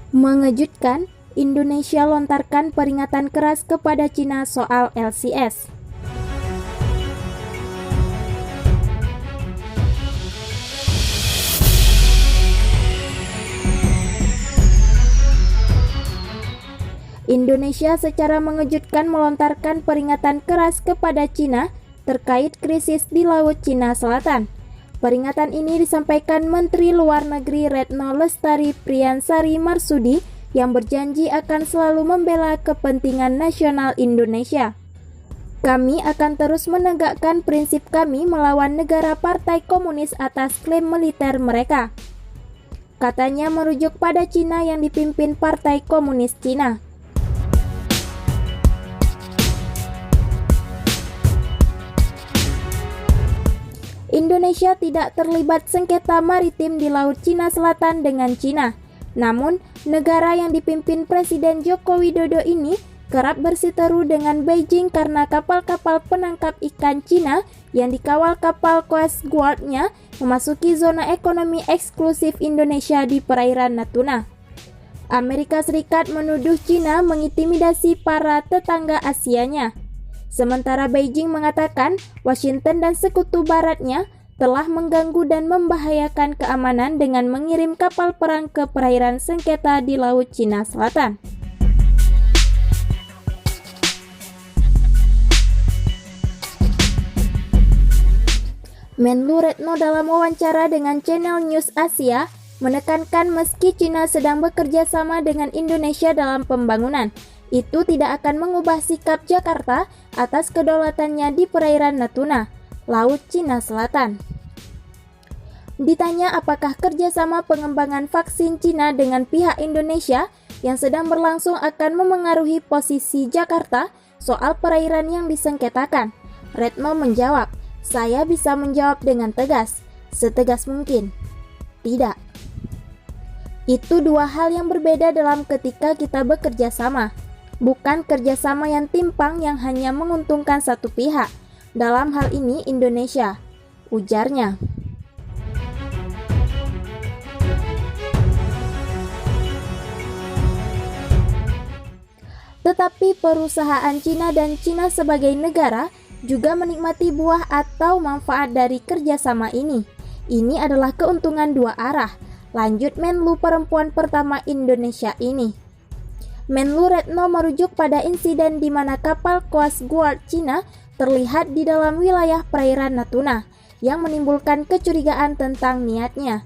Mengejutkan, Indonesia lontarkan peringatan keras kepada Cina soal LCS. Indonesia secara mengejutkan melontarkan peringatan keras kepada Cina terkait krisis di Laut Cina Selatan. Peringatan ini disampaikan Menteri Luar Negeri Retno Lestari Priyansari Marsudi yang berjanji akan selalu membela kepentingan nasional Indonesia. Kami akan terus menegakkan prinsip kami melawan negara Partai Komunis atas klaim militer mereka. Katanya merujuk pada Cina yang dipimpin Partai Komunis Cina. Indonesia tidak terlibat sengketa maritim di Laut Cina Selatan dengan Cina. Namun, negara yang dipimpin Presiden Joko Widodo ini kerap bersiteru dengan Beijing karena kapal-kapal penangkap ikan Cina yang dikawal kapal Coast Guard-nya memasuki zona ekonomi eksklusif Indonesia di perairan Natuna. Amerika Serikat menuduh Cina mengintimidasi para tetangga Asianya. Sementara Beijing mengatakan Washington dan sekutu baratnya telah mengganggu dan membahayakan keamanan dengan mengirim kapal perang ke perairan sengketa di Laut Cina Selatan. Menlu Retno dalam wawancara dengan channel News Asia menekankan meski Cina sedang bekerja sama dengan Indonesia dalam pembangunan, itu tidak akan mengubah sikap Jakarta atas kedaulatannya di perairan Natuna, Laut Cina Selatan. Ditanya apakah kerjasama pengembangan vaksin Cina dengan pihak Indonesia yang sedang berlangsung akan memengaruhi posisi Jakarta soal perairan yang disengketakan, Retno menjawab, "Saya bisa menjawab dengan tegas, setegas mungkin. Tidak. Itu dua hal yang berbeda dalam ketika kita bekerja sama. Bukan kerjasama yang timpang yang hanya menguntungkan satu pihak, dalam hal ini Indonesia," ujarnya. Tetapi perusahaan Cina dan Cina sebagai negara juga menikmati buah atau manfaat dari kerjasama ini. Ini adalah keuntungan dua arah, lanjut Menlu perempuan pertama Indonesia ini. Menlu Retno merujuk pada insiden di mana kapal Coast Guard Cina terlihat di dalam wilayah perairan Natuna yang menimbulkan kecurigaan tentang niatnya.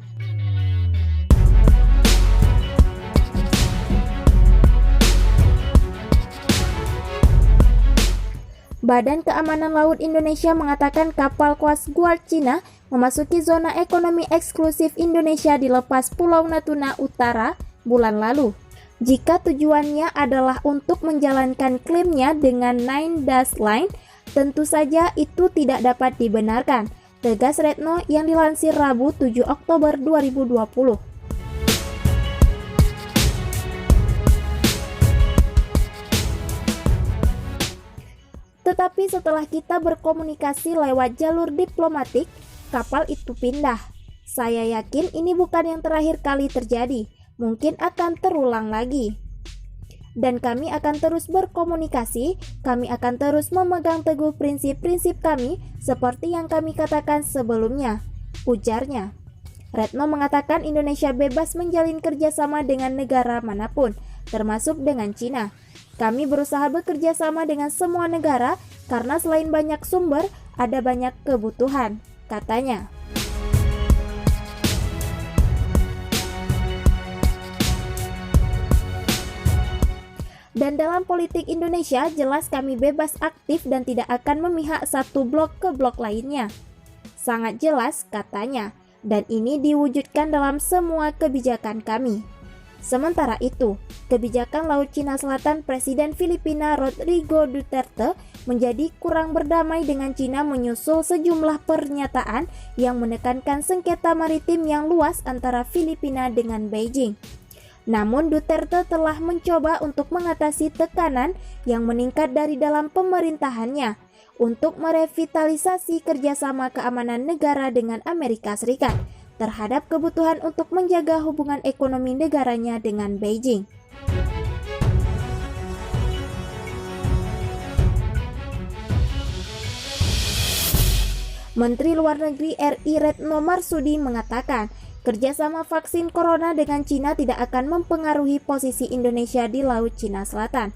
Badan Keamanan Laut Indonesia mengatakan kapal Coast Guard Cina memasuki zona ekonomi eksklusif Indonesia di lepas Pulau Natuna Utara bulan lalu. Jika tujuannya adalah untuk menjalankan klaimnya dengan Nine Dash Line, tentu saja itu tidak dapat dibenarkan, tegas Retno yang dilansir Rabu 7 Oktober 2020. Tetapi setelah kita berkomunikasi lewat jalur diplomatik, kapal itu pindah. Saya yakin ini bukan yang terakhir kali terjadi. Mungkin akan terulang lagi. Dan kami akan terus berkomunikasi, kami akan terus memegang teguh prinsip-prinsip kami seperti yang kami katakan sebelumnya, ujarnya. Retno mengatakan Indonesia bebas menjalin kerjasama dengan negara manapun, termasuk dengan Cina. Kami berusaha bekerja sama dengan semua negara karena selain banyak sumber, ada banyak kebutuhan, katanya. Dan dalam politik Indonesia, jelas kami bebas aktif dan tidak akan memihak satu blok ke blok lainnya. Sangat jelas, katanya, dan ini diwujudkan dalam semua kebijakan kami. Sementara itu, kebijakan Laut Cina Selatan Presiden Filipina Rodrigo Duterte menjadi kurang berdamai dengan Cina menyusul sejumlah pernyataan yang menekankan sengketa maritim yang luas antara Filipina dengan Beijing. Namun Duterte telah mencoba untuk mengatasi tekanan yang meningkat dari dalam pemerintahannya untuk merevitalisasi kerjasama keamanan negara dengan Amerika Serikat terhadap kebutuhan untuk menjaga hubungan ekonomi negaranya dengan Beijing. Menteri Luar Negeri RI Retno Marsudi mengatakan, kerjasama vaksin corona dengan Cina tidak akan mempengaruhi posisi Indonesia di Laut Cina Selatan.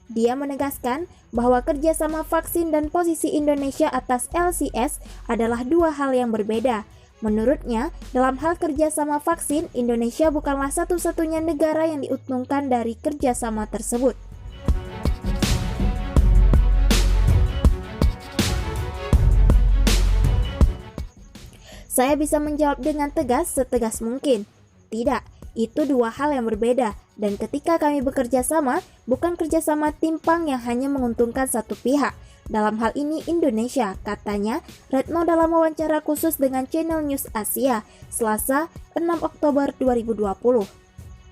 Dia menegaskan bahwa kerjasama vaksin dan posisi Indonesia atas LCS adalah dua hal yang berbeda. Menurutnya, dalam hal kerjasama vaksin, Indonesia bukanlah satu-satunya negara yang diuntungkan dari kerjasama tersebut. Saya bisa menjawab dengan tegas, setegas mungkin. Tidak, itu dua hal yang berbeda. Dan ketika kami bekerja sama, bukan kerjasama timpang yang hanya menguntungkan satu pihak. Dalam hal ini Indonesia, katanya Retno dalam wawancara khusus dengan Channel News Asia, Selasa 6 Oktober 2020.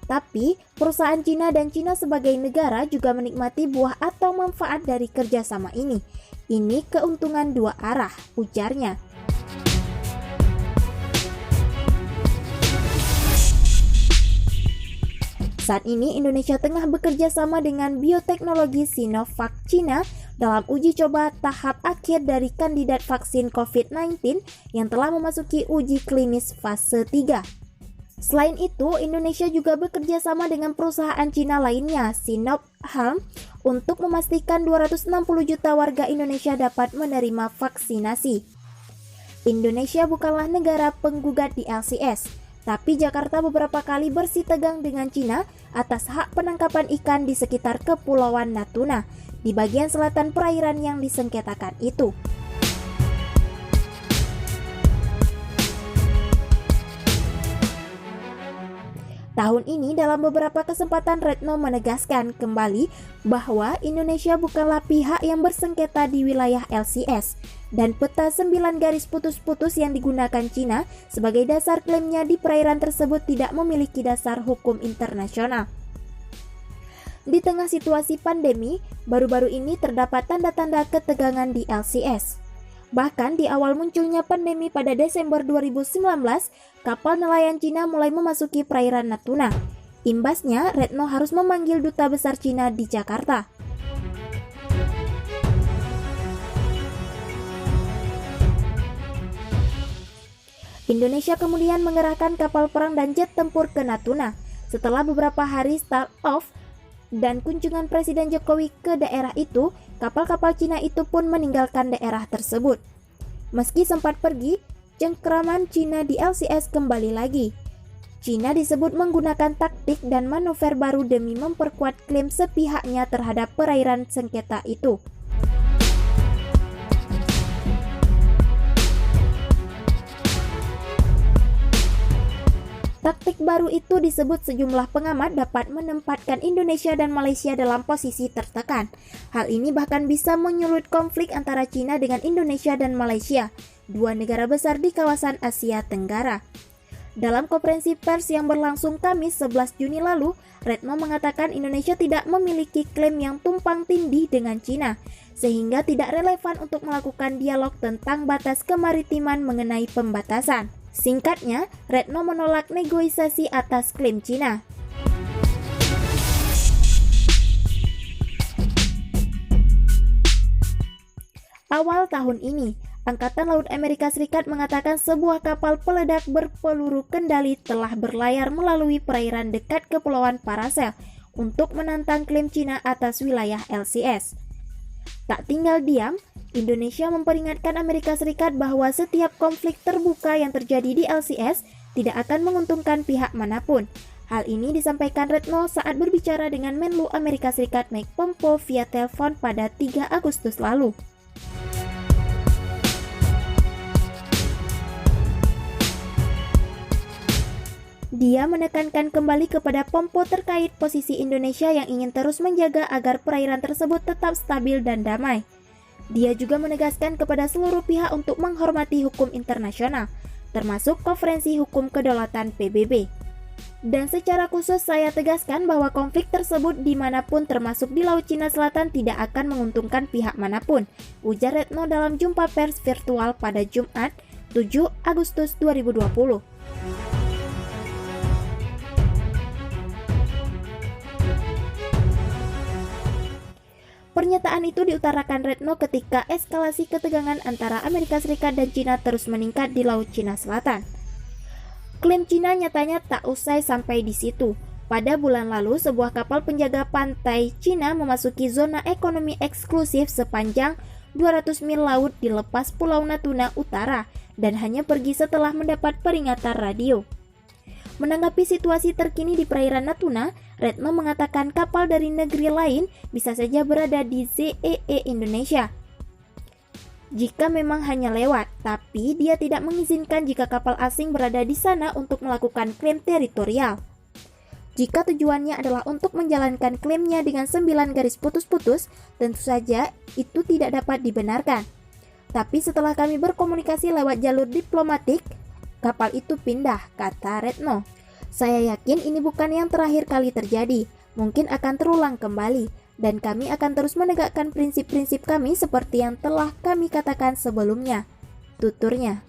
Tapi, perusahaan Cina dan Cina sebagai negara juga menikmati buah atau manfaat dari kerjasama ini. Ini keuntungan dua arah, ujarnya. Saat ini Indonesia tengah bekerja sama dengan bioteknologi Sinovac Cina dalam uji coba tahap akhir dari kandidat vaksin COVID-19 yang telah memasuki uji klinis fase 3. Selain itu, Indonesia juga bekerja sama dengan perusahaan Cina lainnya, Sinopharm, untuk memastikan 260 juta warga Indonesia dapat menerima vaksinasi. Indonesia bukanlah negara penggugat di LCS. Tapi Jakarta beberapa kali bersitegang dengan Cina atas hak penangkapan ikan di sekitar Kepulauan Natuna, di bagian selatan perairan yang disengketakan itu. Tahun ini dalam beberapa kesempatan Retno menegaskan kembali bahwa Indonesia bukanlah pihak yang bersengketa di wilayah LCS dan peta 9 garis putus-putus yang digunakan Cina sebagai dasar klaimnya di perairan tersebut tidak memiliki dasar hukum internasional. Di tengah situasi pandemi, baru-baru ini terdapat tanda-tanda ketegangan di LCS. Bahkan di awal munculnya pandemi pada Desember 2019, kapal nelayan Cina mulai memasuki perairan Natuna. Imbasnya, Retno harus memanggil duta besar Cina di Jakarta. Indonesia kemudian mengerahkan kapal perang dan jet tempur ke Natuna. Setelah beberapa hari start off dan kunjungan Presiden Jokowi ke daerah itu, kapal-kapal Cina itu pun meninggalkan daerah tersebut. Meski sempat pergi, cengkraman Cina di LCS kembali lagi. Cina disebut menggunakan taktik dan manuver baru demi memperkuat klaim sepihaknya terhadap perairan sengketa itu. Taktik baru itu disebut sejumlah pengamat dapat menempatkan Indonesia dan Malaysia dalam posisi tertekan. Hal ini bahkan bisa menyulut konflik antara Cina dengan Indonesia dan Malaysia, dua negara besar di kawasan Asia Tenggara. Dalam konferensi pers yang berlangsung Kamis 11 Juni lalu, Retno mengatakan Indonesia tidak memiliki klaim yang tumpang tindih dengan Cina, sehingga tidak relevan untuk melakukan dialog tentang batas kemaritiman mengenai pembatasan. Singkatnya, Retno menolak negosiasi atas klaim Cina. Awal tahun ini, Angkatan Laut Amerika Serikat mengatakan sebuah kapal peledak berpeluru kendali telah berlayar melalui perairan dekat Kepulauan Paracel untuk menantang klaim Cina atas wilayah LCS. Tak tinggal diam, Indonesia memperingatkan Amerika Serikat bahwa setiap konflik terbuka yang terjadi di LCS tidak akan menguntungkan pihak manapun. Hal ini disampaikan Retno saat berbicara dengan Menlu Amerika Serikat Mike Pompeo via telepon pada 3 Agustus lalu. Dia menekankan kembali kepada Pompeo terkait posisi Indonesia yang ingin terus menjaga agar perairan tersebut tetap stabil dan damai. Dia juga menegaskan kepada seluruh pihak untuk menghormati hukum internasional, termasuk Konferensi Hukum Kedaulatan PBB. Dan secara khusus saya tegaskan bahwa konflik tersebut dimanapun termasuk di Laut Cina Selatan tidak akan menguntungkan pihak manapun, ujar Retno dalam jumpa pers virtual pada Jumat 7 Agustus 2020. Pernyataan itu diutarakan Retno ketika eskalasi ketegangan antara Amerika Serikat dan Cina terus meningkat di Laut Cina Selatan. Klaim Cina nyatanya tak usai sampai di situ. Pada bulan lalu, sebuah kapal penjaga pantai Cina memasuki zona ekonomi eksklusif sepanjang 200 mil laut di lepas Pulau Natuna Utara dan hanya pergi setelah mendapat peringatan radio. Menanggapi situasi terkini di perairan Natuna, Retno mengatakan kapal dari negeri lain bisa saja berada di ZEE Indonesia jika memang hanya lewat, tapi dia tidak mengizinkan jika kapal asing berada di sana untuk melakukan klaim teritorial. Jika tujuannya adalah untuk menjalankan klaimnya dengan 9 garis putus-putus, tentu saja itu tidak dapat dibenarkan. Tapi setelah kami berkomunikasi lewat jalur diplomatik, kapal itu pindah, kata Retno. Saya yakin ini bukan yang terakhir kali terjadi, mungkin akan terulang kembali, dan kami akan terus menegakkan prinsip-prinsip kami seperti yang telah kami katakan sebelumnya, tuturnya.